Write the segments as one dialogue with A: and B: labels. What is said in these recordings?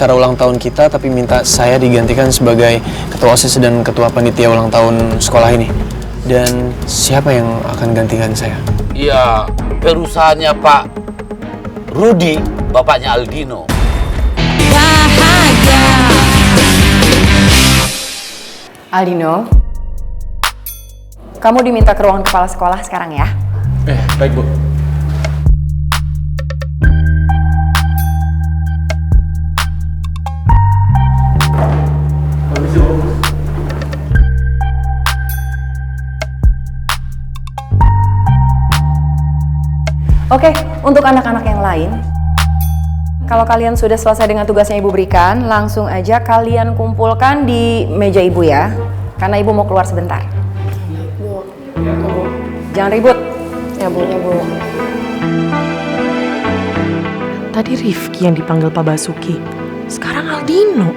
A: acara ulang tahun kita, tapi minta saya digantikan sebagai ketua OSIS dan ketua panitia ulang tahun sekolah ini. Dan siapa yang akan gantikan saya?
B: Ya, perusahaannya Pak Rudi, bapaknya Aldino.
C: Aldino, kamu diminta ke ruangan kepala sekolah sekarang ya.
A: Baik Bu.
C: Oke, untuk anak-anak yang lain, kalau kalian sudah selesai dengan tugasnya Ibu berikan, langsung aja kalian kumpulkan di meja Ibu ya. Karena Ibu mau keluar sebentar.
D: Bu.
C: Jangan ribut.
D: Ya Bu.
E: Tadi Rifki yang dipanggil Pak Basuki, sekarang Aldino.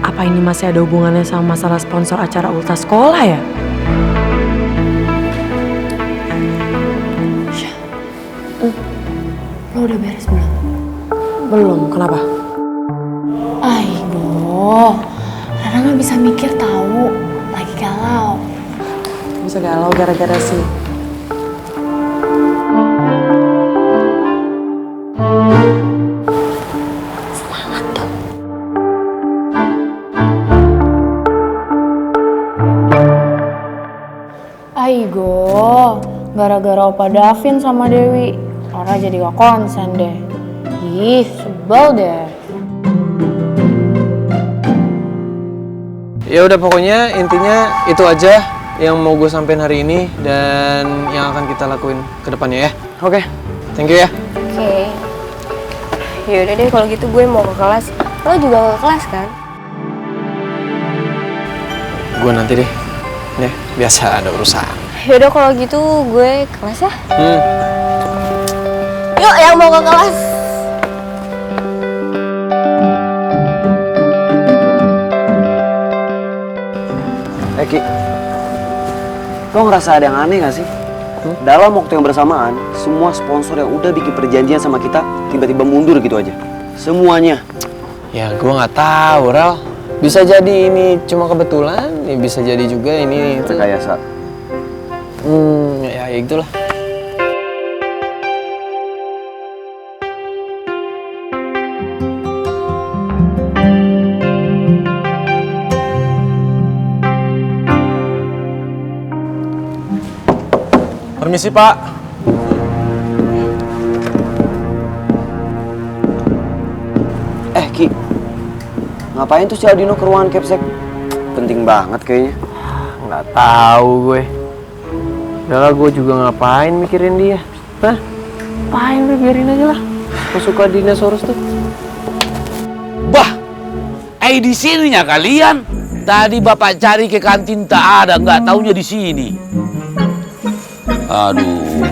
E: Apa ini masih ada hubungannya sama masalah sponsor acara ultas sekolah ya?
D: Lo udah beres belum?
E: Belum, kenapa?
D: Aigo, Rara nggak bisa mikir tahu, lagi galau.
E: Bisa galau gara-gara sih.
D: Semangat dong. Aigo, gara-gara Opa Davin sama Dewi, Rara jadi gak konsen deh. Ih, sebel deh.
A: Ya udah, pokoknya intinya itu aja yang mau gue sampein hari ini dan yang akan kita lakuin ke depannya ya. Oke, thank you ya.
F: Oke. Yaudah deh kalau gitu gue mau ke kelas. Lo juga mau ke kelas kan?
A: Gue nanti deh. Nih, biasa ada urusan.
F: Yaudah kalau gitu gue ke kelas ya.
A: Hmm.
F: Yuk yang mau ke kelas.
G: Ki, lo ngerasa ada yang aneh gak sih? Dalam waktu yang bersamaan, semua sponsor yang udah bikin perjanjian sama kita tiba-tiba mundur gitu aja. Semuanya.
A: Ya gue nggak tahu, Rel. Bisa jadi ini cuma kebetulan, ya bisa jadi juga ini itu.
G: Rekayasa.
A: Ya itulah.
H: Permisi Pak.
G: Ki, ngapain tuh si Aldino ke ruangan Capsek? Penting banget kayaknya.
A: Nggak tahu gue. Udah gue juga ngapain mikirin dia. Hah? Ngapain udah biarin aja lah. Gue suka dinosaurus tuh.
B: Bah, di sininya kalian. Tadi Bapak cari ke kantin tak ada, nggak taunya di sini. Aduh.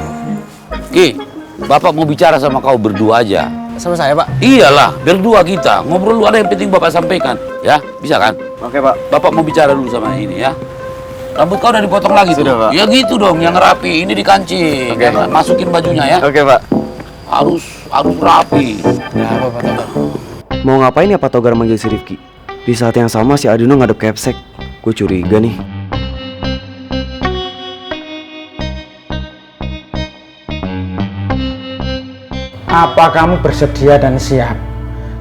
B: Ki, Bapak mau bicara sama kau berdua aja.
A: Sama saya, Pak?
B: Iyalah, berdua kita. Ngobrol dulu, ada yang penting Bapak sampaikan. Ya, bisa kan?
G: Oke Pak.
B: Bapak mau bicara dulu sama ini ya. Rambut kau udah dipotong lagi tuh.
G: Sudah, Pak.
B: Ya gitu dong, yang rapi. Ini dikancing.
G: Oke.
B: Masukin bajunya ya.
G: Oke Pak.
B: Harus rapi.
A: Ya apa, Pak Togar?
G: Mau ngapain ya Pak Togar manggil si Rifki? Di saat yang sama si Aldino ngadep Capsek. Gue curiga nih.
I: Apa kamu bersedia dan siap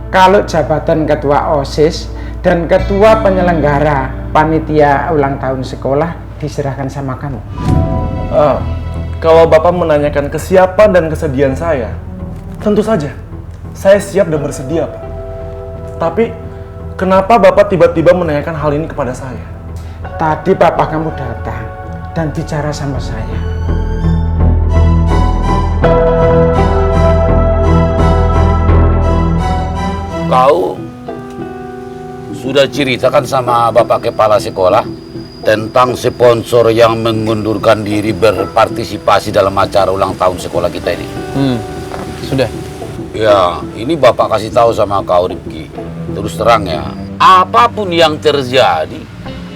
I: kalau jabatan ketua OSIS dan ketua penyelenggara panitia ulang tahun sekolah diserahkan sama kamu?
H: Kalau Bapak menanyakan kesiapan dan kesediaan saya, tentu saja saya siap dan bersedia, Pak. Tapi kenapa Bapak tiba-tiba menanyakan hal ini kepada saya?
I: Tadi papa kamu datang dan bicara sama saya.
B: Kau sudah ceritakan sama Bapak Kepala Sekolah tentang sponsor yang mengundurkan diri berpartisipasi dalam acara ulang tahun sekolah kita ini?
A: Sudah.
B: Ya, ini Bapak kasih tahu sama kau, Rifki. Terus terang ya, apapun yang terjadi,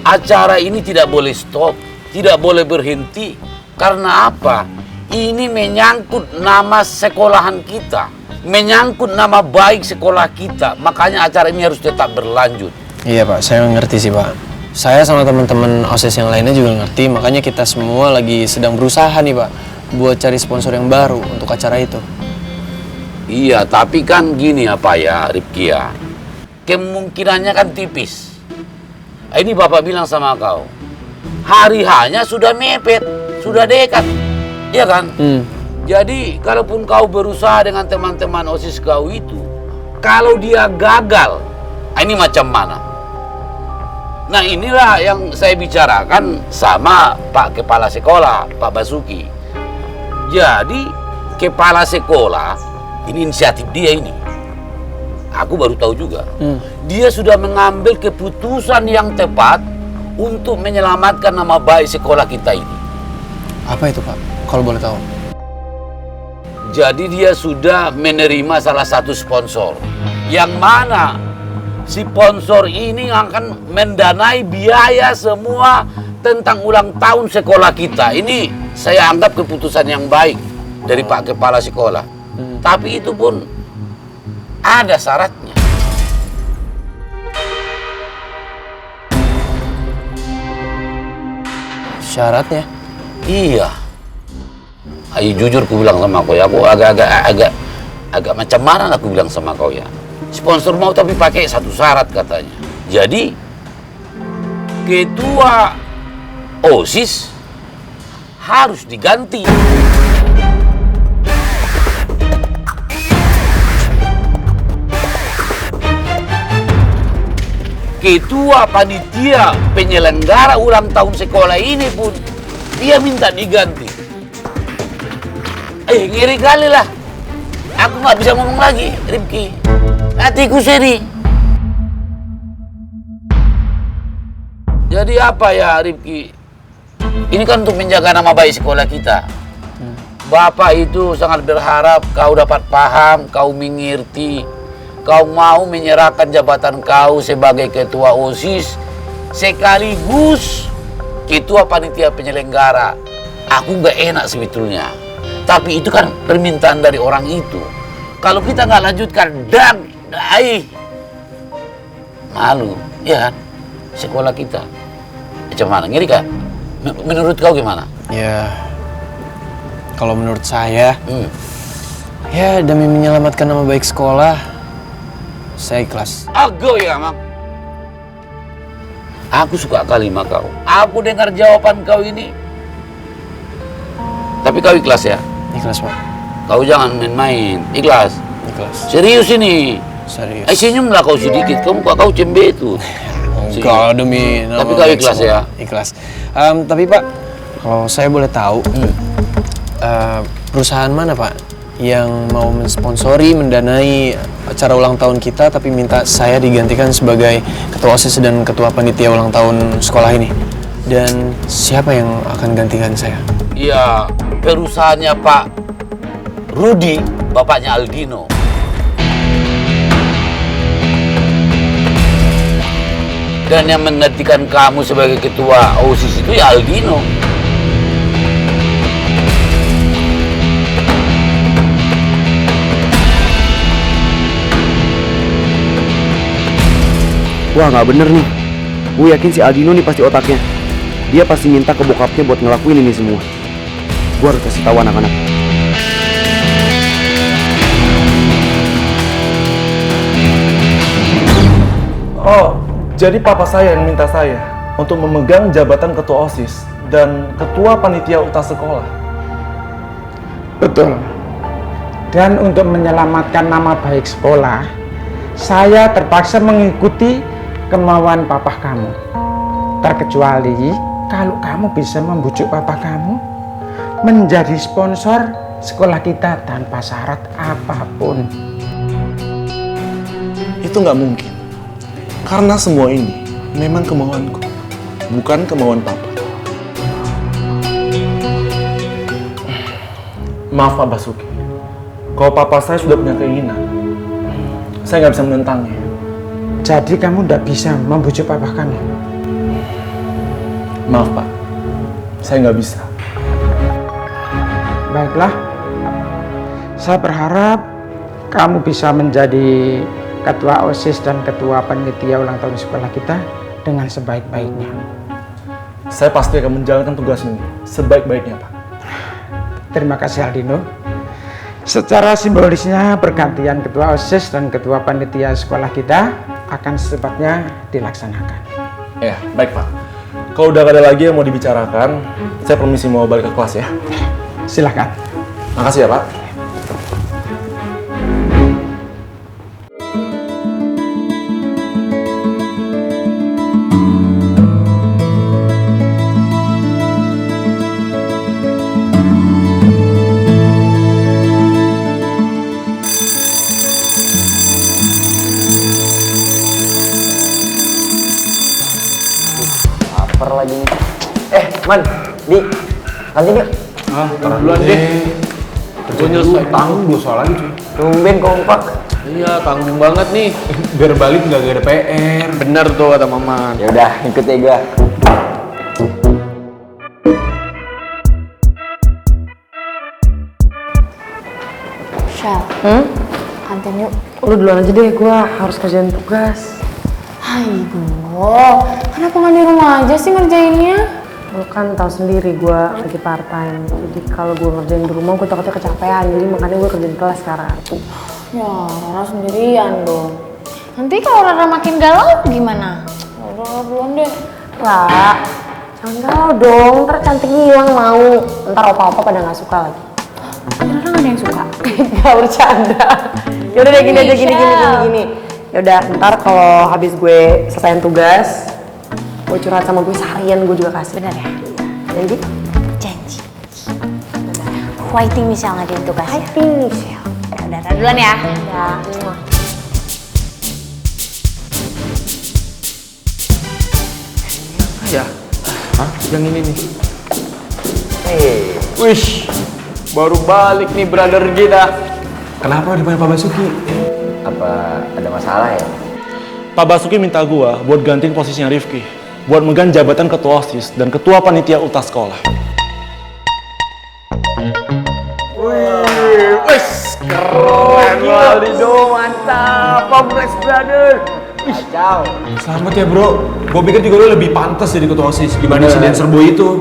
B: acara ini tidak boleh stop, tidak boleh berhenti. Karena apa? Ini menyangkut nama sekolahan kita. menyangkut nama baik sekolah kita, makanya acara ini harus tetap berlanjut.
A: Iya Pak, saya ngerti sih Pak. Saya sama teman-teman OSIS yang lainnya juga ngerti, makanya kita semua lagi sedang berusaha nih Pak buat cari sponsor yang baru untuk acara itu.
B: Iya, tapi kan gini apa ya, Rifki ya, kemungkinannya kan tipis. Ini Bapak bilang sama kau, hari hanya sudah mepet, sudah dekat, iya kan? Jadi, kalaupun kau berusaha dengan teman-teman OSIS kau itu, kalau dia gagal, ini macam mana? Nah, inilah yang saya bicarakan sama Pak Kepala Sekolah, Pak Basuki. Jadi, Kepala Sekolah, ini inisiatif dia ini. Aku baru tahu juga. Dia sudah mengambil keputusan yang tepat untuk menyelamatkan nama baik sekolah kita ini.
A: Apa itu Pak, kalau boleh tahu?
B: Jadi dia sudah menerima salah satu sponsor, yang mana si sponsor ini akan mendanai biaya semua tentang ulang tahun sekolah kita. Ini saya anggap keputusan yang baik dari Pak Kepala Sekolah. Tapi itu pun ada syaratnya.
A: Syaratnya?
B: Iya. Ayo jujur ku bilang sama kau ya, aku agak macam mana aku bilang sama kau ya. Sponsor mau tapi pakai satu syarat katanya. Jadi ketua OSIS harus diganti. Ketua panitia penyelenggara ulang tahun sekolah ini pun dia minta diganti. Ngeri kali lah. Aku nggak bisa ngomong lagi, Rifki. Hatiku sedih. Jadi apa ya, Rifki? Ini kan untuk menjaga nama baik sekolah kita. Bapak itu sangat berharap kau dapat paham, kau mengerti, kau mau menyerahkan jabatan kau sebagai ketua OSIS sekaligus ketua panitia penyelenggara. Aku nggak enak sebetulnya. Tapi itu kan permintaan dari orang itu. Kalau kita nggak lanjutkan, malu, ya kan? Sekolah kita. Macam mana? Ngeri kan? Menurut kau gimana?
A: Ya, kalau menurut saya, ya demi menyelamatkan nama baik sekolah, saya ikhlas.
B: Aku ya, Mak. Aku suka kali sama kau. Aku dengar jawaban kau ini. Tapi kau ikhlas ya?
A: Ikhlas Pak.
B: Kau jangan main-main. Ikhlas.
A: Ikhlas.
B: Serius ini.
A: Serius.
B: Senyumlah kau sedikit. Kamu kau cembetu.
A: Enggak, demi nama
B: tapi kau
A: baik
B: ikhlas
A: sekolah.
B: ya?
A: Ikhlas. Tapi Pak, kalau saya boleh tahu, perusahaan mana Pak yang mau mensponsori, mendanai acara ulang tahun kita, tapi minta saya digantikan sebagai ketua OSIS dan ketua panitia ulang tahun sekolah ini? Dan siapa yang akan gantikan saya?
B: Iya, perusahaannya Pak Rudi, bapaknya Aldino. Dan yang menggantikan kamu sebagai ketua OSIS itu ya Aldino.
G: Wah, nggak bener nih. Gue yakin si Aldino nih pasti otaknya. Dia pasti minta ke bokapnya buat ngelakuin ini semua. Gue harus kasih tahu anak-anak.
H: Oh, jadi papa saya yang minta saya untuk memegang jabatan ketua OSIS dan ketua panitia ultah sekolah.
I: Betul. Dan untuk menyelamatkan nama baik sekolah, saya terpaksa mengikuti kemauan papa kamu. Terkecuali kalau kamu bisa membujuk papa kamu menjadi sponsor sekolah kita tanpa syarat apapun.
H: Itu nggak mungkin. Karena semua ini memang kemauanku, bukan kemauan papa. Maaf Pak Basuki, kalau papa saya sudah punya keinginan, saya nggak bisa menentangnya.
I: Jadi kamu tidak bisa membujuk papa kamu?
H: Maaf Pak, saya nggak bisa.
I: Baiklah, saya berharap kamu bisa menjadi ketua OSIS dan ketua panitia ulang tahun sekolah kita dengan sebaik-baiknya.
H: Saya pasti akan menjalankan tugas ini sebaik-baiknya, Pak.
I: Terima kasih Aldino. Secara simbolisnya pergantian ketua OSIS dan ketua panitia sekolah kita akan secepatnya dilaksanakan.
H: Ya, baik Pak. Kalau udah gak ada lagi yang mau dibicarakan, saya permisi mau balik ke kelas ya.
I: Silahkan.
H: Makasih ya Pak.
G: Lapar lagi nih. Man, di kantin yuk.
A: Taruh duluan deh. Gue nyelesain tanggung 2 soal lagi cuy.
G: Tumben kompak.
A: Iya, tanggung banget nih. Biar balik nggak ada PR. Bener tuh kata Maman.
G: Ya udah, ikut ya gua.
D: Shell, kantin yuk.
E: Lu duluan aja deh, gue harus kerjain tugas.
D: Aigoo, kenapa nggak di rumah aja sih ngerjainnya?
E: Lu kan tahu sendiri gue lagi part time. Jadi kalau gue ngerjain di rumah gue takutnya kecapean. Jadi makanya gue kerjain kelas sekarang.
D: Ya, Rara sendirian dong. Nanti kalau Rara makin galau gimana? Rara duluan deh.
E: Ra, jangan galau dong. Ntar cantik hilang mau. Ntar opa-opa pada nggak suka lagi.
D: Rara nggak ada yang suka.
E: Gak bercanda. Yaudah deh gini aja gini. Yaudah ntar kalau habis gue selesaiin tugas, gue curhat sama gue seharian gue juga kasih.
D: Bener ya?
E: Janji?
F: Janji. Fighting Michelle ngadain tugasnya.
E: Fighting Michelle.
F: Ya udah, Rara duluan ya.
A: Ya. Hah? Yang ini nih.
G: Wish.
A: Baru balik nih brother kita.
H: Kenapa dipanggil Pak Basuki?
G: Apa ada masalah ya?
H: Pak Basuki minta gua buat gantiin posisinya Rifki, buat megang jabatan ketua OSIS dan ketua panitia ulta sekolah.
G: Wis, keren Aldino, mantap. Congrats brother. Kacau.
H: Selamat ya bro, gua pikir juga lu lebih pantas jadi ketua OSIS dibanding si dancer boy itu.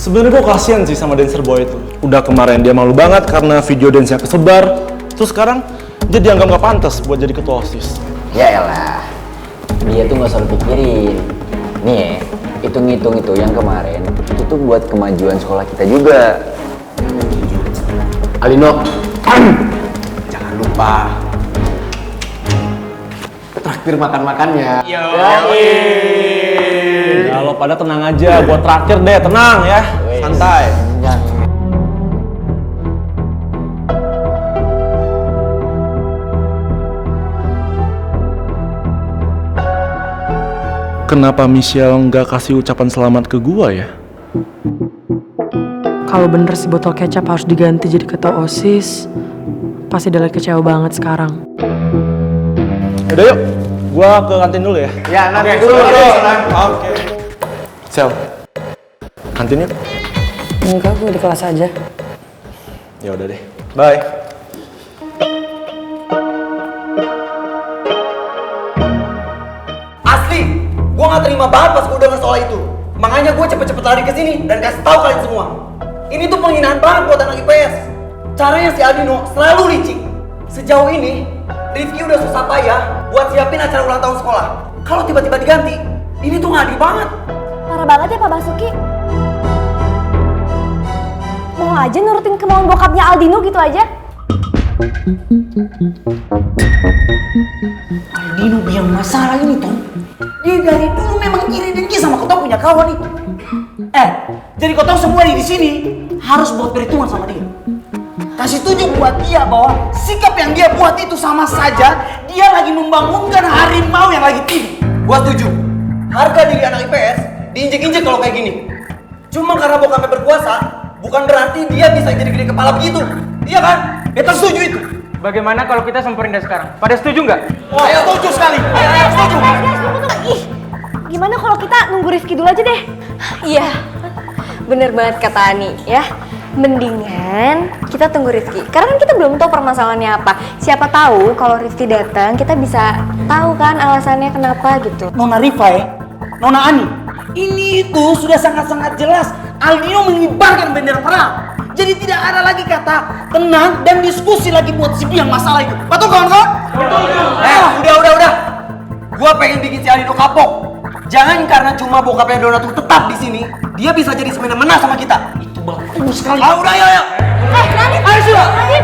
H: Sebenarnya gue kasihan sih sama dancer boy itu. Udah kemarin dia malu banget karena video dance-nya kesebar. Terus sekarang dia dianggap gak pantas buat jadi ketua OSIS.
G: Ya elah, dia tuh gak usah lu pikirin. Nih ya, hitung-hitung itu yang kemarin, itu tuh buat kemajuan sekolah kita juga.
A: Aldino, jangan lupa traktir makan-makannya.
H: Ya lo pada tenang aja, buat traktir deh, tenang ya, santai. Kenapa Michelle nggak kasih ucapan selamat ke gua ya?
E: Kalau bener si botol kecap harus diganti jadi ketua OSIS, pasti dia lagi kecewa banget sekarang.
H: Yaudah yuk, gua ke kantin dulu ya.
A: Ya, nanti dulu.
H: Oke. Sel, kantin yuk.
E: Enggak, gue di kelas aja.
H: Ya udah deh. Bye.
J: Asli, gue gak terima banget pas gue denger soal itu. Makanya gue cepet-cepet lari ke sini dan kasih tahu kalian semua. Ini tuh penghinaan banget buat anak IPS. Caranya si Aldino selalu licik. Sejauh ini, Rifki udah susah payah buat siapin acara ulang tahun sekolah. Kalau tiba-tiba diganti, ini tuh gak adil banget.
F: Parah banget ya Pak Basuki. Mau aja nurutin kemauan bokapnya Aldino gitu aja.
J: Aldino biang masalah ini, Tom. Dia dari dulu memang iri dengki sama kau punya kawan itu. Jadi kau semua di sini harus buat perhitungan sama dia. Kasih tunjuk buat dia bahwa sikap yang dia buat itu sama saja dia lagi membangunkan harimau yang lagi tinggi. Gua setuju. Harga diri anak IPS diinjek-injek kalau kayak gini. Cuma karena bokapnya berkuasa, bukan berarti dia bisa jadi gede kepala begitu. Iya kan? Beta setuju itu.
K: Bagaimana kalau kita samperin dia sekarang? Pada setuju nggak?
J: Ayo setuju sekali. Ayo setuju.
F: Ih, gimana kalau kita nunggu Rifki dulu aja deh? Iya. bener banget kata Ani ya. Mendingan kita tunggu Rifki, karena kan kita belum tahu permasalahannya apa. Siapa tahu kalau Rifki datang kita bisa tahu kan alasannya kenapa gitu.
J: Nona Rifa ya, Nona Ani, ini itu sudah sangat-sangat jelas Aldino mengibarkan bendera perang. Jadi tidak ada lagi kata tenang dan diskusi lagi buat si biang masalah itu. Betul kawan-kawan? Betul. Udah. Gua pengen bikin si Aldino kapok. Jangan karena cuma bokapnya Dona tuh tetap di sini, dia bisa jadi semena-mena sama kita. Itu bagus sekali. Udah ayo.
F: Nani,
J: Ayo sudah.
F: Nani,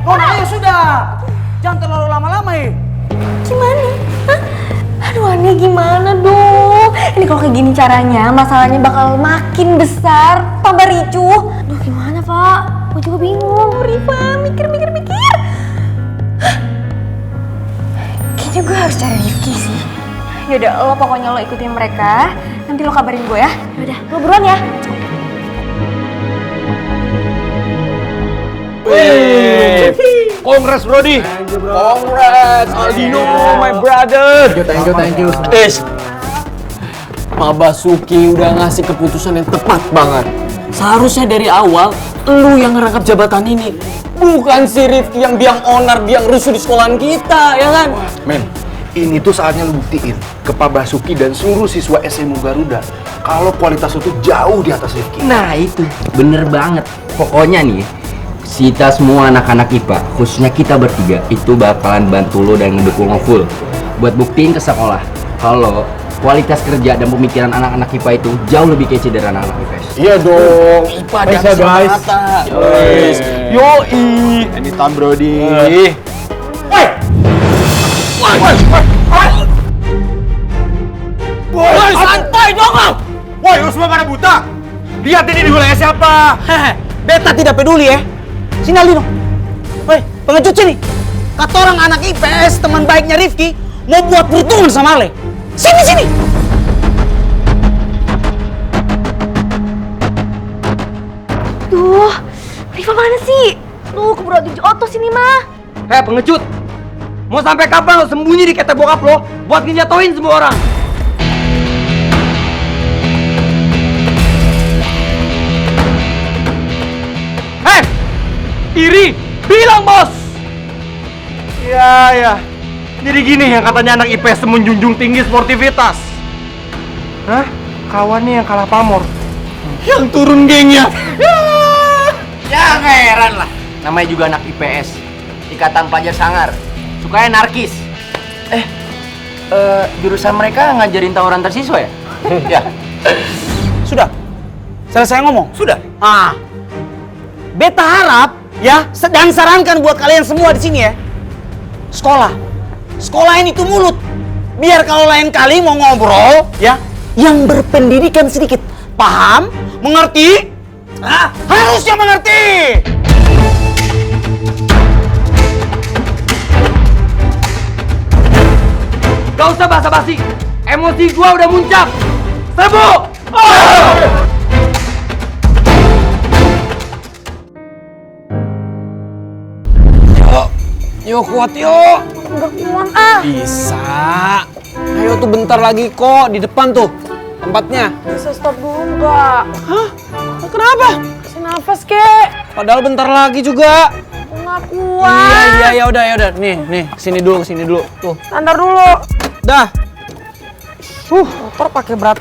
J: Nona ayo sudah. Jangan terlalu lama-lama ya.
F: gimana? Hah? Aduh Ani gimana dong? Ini kalau kayak gini caranya, masalahnya bakal makin besar, tambah ricuh. Aduh gimana Pak? Gue juga bingung, Rifa, mikir. Hah? Kayaknya gue harus cari Rifki sih. Yaudah, lo pokoknya lo ikutin mereka, nanti lo kabarin gue ya. Yaudah, lo buruan ya.
L: Congrats Brody. Congrats Aldino, my brother.
A: Thank you. Pak Basuki udah ngasih keputusan yang tepat banget. Seharusnya dari awal lu yang ngerangkap jabatan ini, bukan si Rifki yang biang onar, biang rusuh di sekolahan kita, ya kan?
H: Men, ini tuh saatnya lu buktiin ke Pak Basuki dan seluruh siswa SMU Garuda kalau kualitas lu tuh jauh di atas Rifki.
M: Nah itu, bener banget. Pokoknya nih, kita semua anak-anak IPA, khususnya kita bertiga, itu bakalan bantu lo dan ngedukung lo full buat buktiin ke sekolah kalau kualitas kerja dan pemikiran anak-anak IPA itu jauh lebih kece dari anak-anak IPS.
H: Iya dong,
A: IPA
H: dan guys. Yoi, anytime Brody.
J: Woi, santai dong lo.
L: Woi, lu semua pada buta. Lihat ini di wilayah siapa?
J: Beta tidak peduli ya. Sini Aldino. Woi, pengecut sini. Kata orang anak IPS, teman baiknya Rifki, mau buat perhitungan sama Ale. Sini.
F: Duh, Rifa mana sih? Lu keburu dijautos ini mah.
M: Hei pengecut, mau sampai kapan lo sembunyi di ketek bokap lo buat ngejatoin semua orang?
L: Hei, iri, bilang bos. Ya. Jadi gini yang katanya anak IPS menjunjung tinggi sportivitas. Hah? Kawannya yang kalah pamor. Yang turun gengnya.
M: Ya heran lah, namanya juga anak IPS, ikatan pelajar sangar, sukanya narkis. Jurusan mereka ngajarin tawuran tersiswa ya? Ya.
J: Sudah. Selesai ngomong? Sudah. Beta harap ya, dan sarankan buat kalian semua di sini ya. Sekolah ini tuh mulut. Biar kalau lain kali mau ngobrol ya, yang berpendidikan sedikit. Paham? Mengerti? Harusnya mengerti.
M: Gak usah basa-basi, emosi gua udah muncak. Serbu!
A: Yuk kuat yuk.
F: Enggak kuat ah.
A: Bisa. Ayo tuh bentar lagi kok, di depan tuh tempatnya.
E: Bisa stop dulu nggak?
A: Hah? Kenapa?
E: Kasih nafas kek.
A: Padahal bentar lagi juga.
E: Nggak kuat.
A: Iya, udah. Nih, kesini dulu. Tuh.
E: Standar dulu.
A: Dah.
E: Motor pakai berat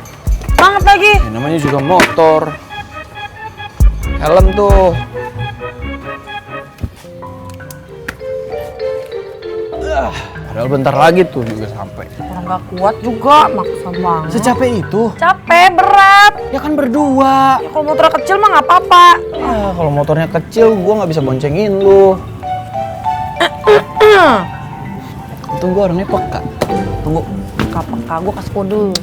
E: banget lagi.
A: Ya, namanya juga motor. Helm tuh. Padahal bentar lagi tuh juga sampai.
E: Orang nggak kuat juga, maksa banget.
A: Secapek itu?
E: Capek, berat.
A: Ya kan berdua.
E: Ya, kalau motor kecil mah nggak apa-apa.
A: Kalau motornya kecil, gua nggak bisa boncengin lu. Untung gua orangnya peka. Tunggu.
E: Peka, gue kasih kode.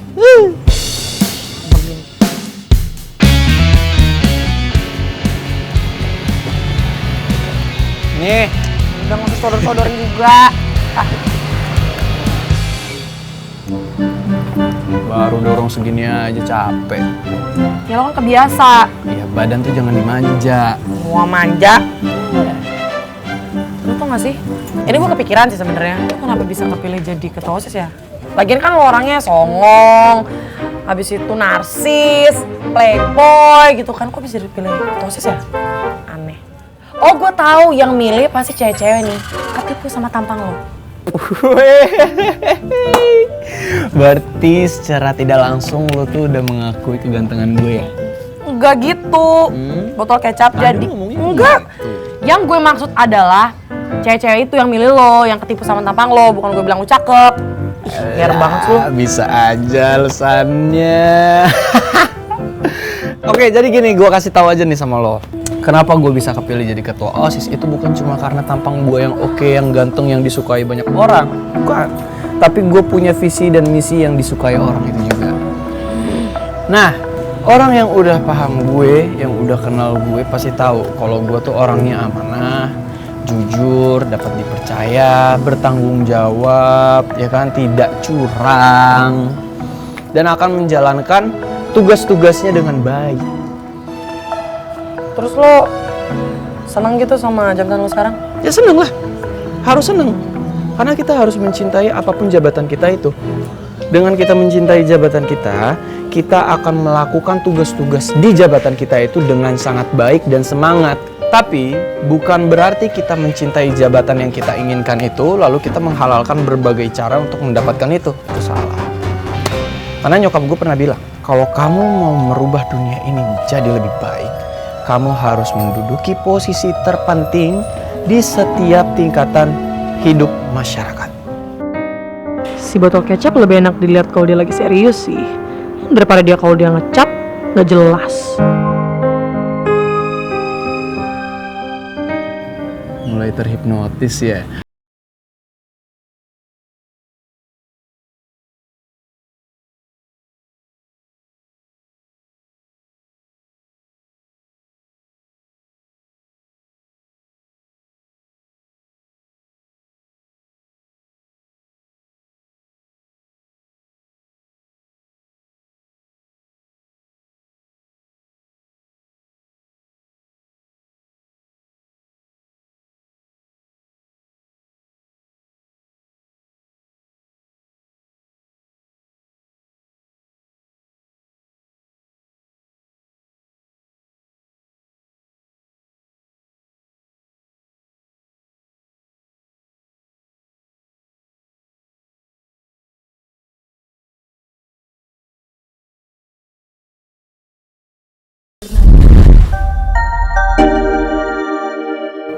A: Nih.
E: Udah nggak usah sodor-sodorin juga.
A: Baru dorong segini aja capek.
E: Ya lo kan kebiasa.
A: Iya, badan tuh jangan dimanja.
E: Semua manja. Lu tau gak sih? Ini gue kepikiran sih sebenarnya. Lu kenapa bisa kepilih jadi ketua OSIS ya? Lagian kan lo orangnya songong, habis itu narsis, playboy gitu kan. Kok bisa dipilih ketua OSIS ya? Aneh. Oh, gue tahu yang milih pasti cewek-cewek nih. Ketipu sama tampang lo.
A: Berarti secara tidak langsung lo tuh udah mengakui kegantengan gue ya?
E: Enggak gitu. Botol kecap jadi. Enggak. Yang gue maksud adalah cewek-cewek itu yang milih lo, yang ketipu sama tampang lo, bukan gue bilang lo cakep. Biar banget lo.
A: Bisa aja alasannya. Oke, jadi gini, gue kasih tahu aja nih sama lo. Kenapa gue bisa kepilih jadi ketua OSIS itu bukan cuma karena tampang gue yang oke, yang ganteng, yang disukai banyak orang. Bukan. Tapi gue punya visi dan misi yang disukai orang itu juga. Nah, orang yang udah paham gue, yang udah kenal gue pasti tahu kalau gue tuh orangnya amanah, jujur, dapat dipercaya, bertanggung jawab, ya kan, tidak curang, dan akan menjalankan tugas-tugasnya dengan baik.
E: Terus lo seneng gitu sama jabatan lo sekarang?
A: Ya seneng lah, harus seneng. Karena kita harus mencintai apapun jabatan kita itu. Dengan kita mencintai jabatan kita, kita akan melakukan tugas-tugas di jabatan kita itu dengan sangat baik dan semangat. Tapi bukan berarti kita mencintai jabatan yang kita inginkan itu, lalu kita menghalalkan berbagai cara untuk mendapatkan itu. Itu salah. Karena nyokap gue pernah bilang, kalau kamu mau merubah dunia ini menjadi lebih baik, kamu harus menduduki posisi terpenting di setiap tingkatan hidup masyarakat.
E: Si botol kecap lebih enak dilihat kalau dia lagi serius sih, daripada dia kalau dia ngecap nggak jelas.
A: Mulai terhipnotis ya.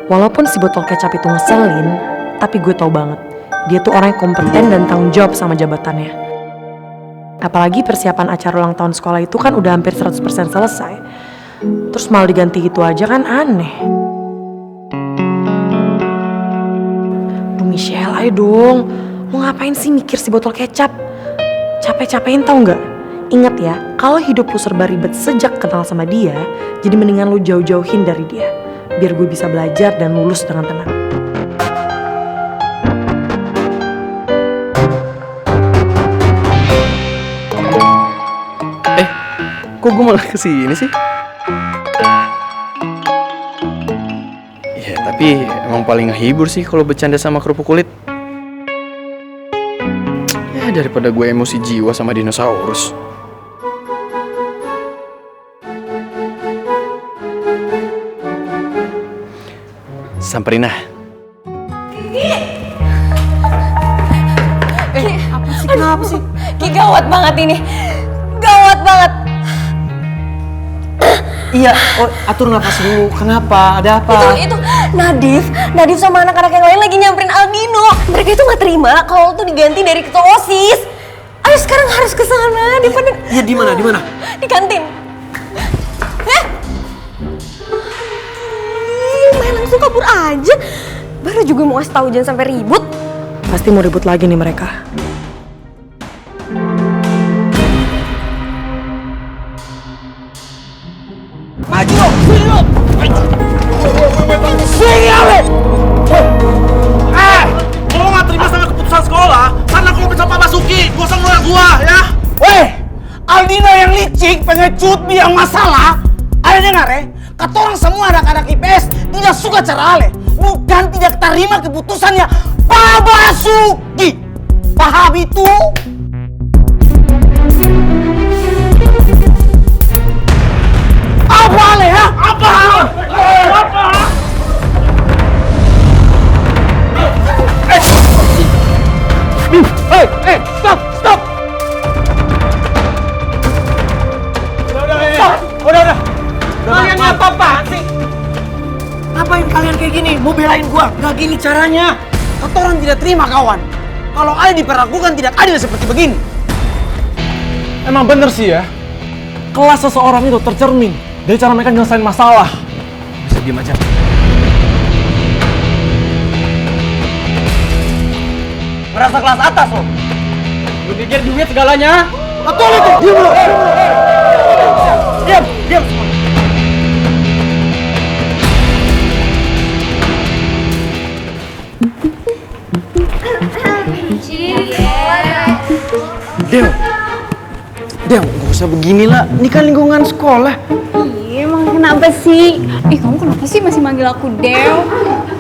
E: Walaupun si botol kecap itu ngeselin, tapi gue tau banget dia tuh orang yang kompeten dan tanggung jawab sama jabatannya. Apalagi persiapan acara ulang tahun sekolah itu kan udah hampir 100% selesai. Terus malah diganti gitu aja kan aneh. Duh Michelle, ayo dong. Lo ngapain sih mikir si botol kecap? Capek-capekin tau gak? Ingat ya, kalau hidup lu serba ribet sejak kenal sama dia, jadi mendingan lu jauh-jauhin dari dia. Biar gue bisa belajar dan lulus dengan tenang.
A: Kok gue malah kesini sih? Ya tapi emang paling ngehibur sih kalau bercanda sama kerupuk kulit. Ya daripada gue emosi jiwa sama dinosaurus. Samperin ah.
F: Apa sih? Kenapa sih? Ki, gawat banget ini. Gawat banget.
A: Iya, atur napas dulu. Kenapa? Ada apa?
F: Itu Nadif sama anak-anak yang lain lagi nyamperin Aldino. Mereka itu nggak terima kalau tuh diganti dari ketua OSIS. Ayo sekarang harus ke sana.
A: Iya, di mana?
F: Di kantin. Main langsung kabur aja. Baru juga mau ngasih tahu jangan sampai ribut.
E: Pasti mau ribut lagi nih mereka.
J: Maju lo, sini lo. Sini Ale.
L: Kalau nggak terima sama keputusan sekolah, sana kalau bisa Pak Basuki, gak usah ngeluar gua ya.
J: Weh, Aldino yang licik, pengecut, biang masalah. Ale dengar ya, kata orang semua anak-anak IPS tidak suka cara Ale. Bukan tidak terima keputusannya Pak Basuki. Paham itu? Apa Ale ya? Apa? Stop! Stop! Udah. Kalian apa-apaan sih? Ngapain kalian kayak gini? Mau belain gua? Gak gini caranya. Ketoran tidak terima kawan. Kalau Ale diperlakukan tidak adil seperti begini.
H: Emang bener sih ya, kelas seseorang itu tercermin dari cara mereka nyelesain masalah. Bisa diem aja.
J: Merasa kelas atas loh.
K: Lu pikir duit segalanya?
J: Betul itu. Diam lu. Diam semua.
G: Del, gak usah beginilah. Ini kan lingkungan sekolah.
F: Iya, emang kenapa sih? Kamu kenapa sih masih manggil aku Dew?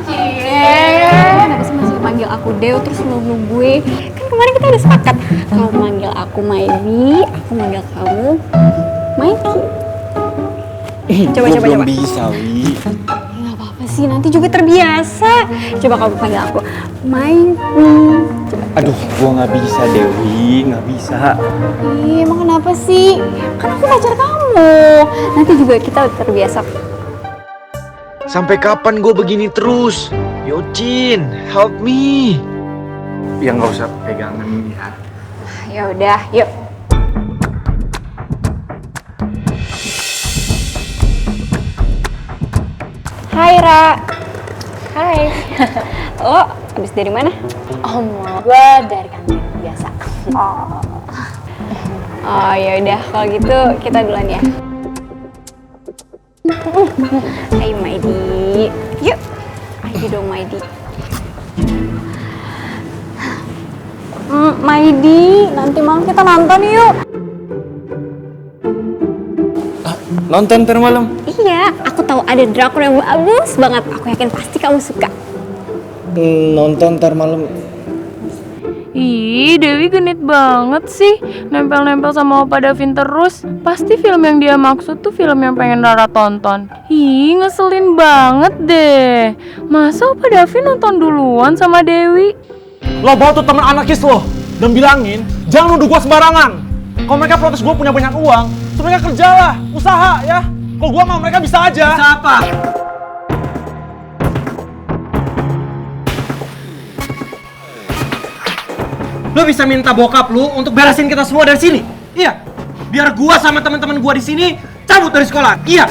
F: Kenapa sih masih manggil aku Dew terus lu gue? Kan kemarin kita udah sepakat. Kamu manggil aku Maidi, aku manggil kamu Maiki. Coba.
G: Belum bisa, Wi.
F: Gak apa-apa sih, nanti juga terbiasa. Coba kamu panggil aku Maidi.
G: Aduh, gua nggak bisa, Dewi, nggak bisa.
F: Emang kenapa sih? Kan aku pacar kamu. Nanti juga kita terbiasa.
G: Sampai kapan gue begini terus? Yocin, help me.
H: Ya nggak usah pegangan ya.
F: Ya udah, yuk. Hai Ra. Hai. Lo habis dari mana? Gue dari kantin biasa. Oh ya udah kalau gitu kita duluan ya. Hai Maidi. Yuk. Ayo dong Maidi. Maidi, nanti malam kita nonton yuk.
A: Nonton ntar malam?
F: Iya, aku tahu ada drakor yang bagus banget. Aku yakin pasti kamu suka.
A: Nonton ntar malam.
E: Ih, Dewi genit banget sih. Nempel-nempel sama Opa Davin terus. Pasti film yang dia maksud tuh film yang pengen Rara tonton. Ih, ngeselin banget deh. Masa Opa Davin nonton duluan sama Dewi?
H: Lo bawa tuh temen anarkis lo dan bilangin jangan nuduh gua sembarangan. Kalau mereka protes gua punya banyak uang, terus mereka kerjalah, usaha ya. Kalau gua mau mereka bisa aja.
J: Bisa apa? Lu bisa minta bokap lu untuk beresin kita semua dari sini. Iya. Biar gua sama teman-teman gua di sini cabut dari sekolah. Iya.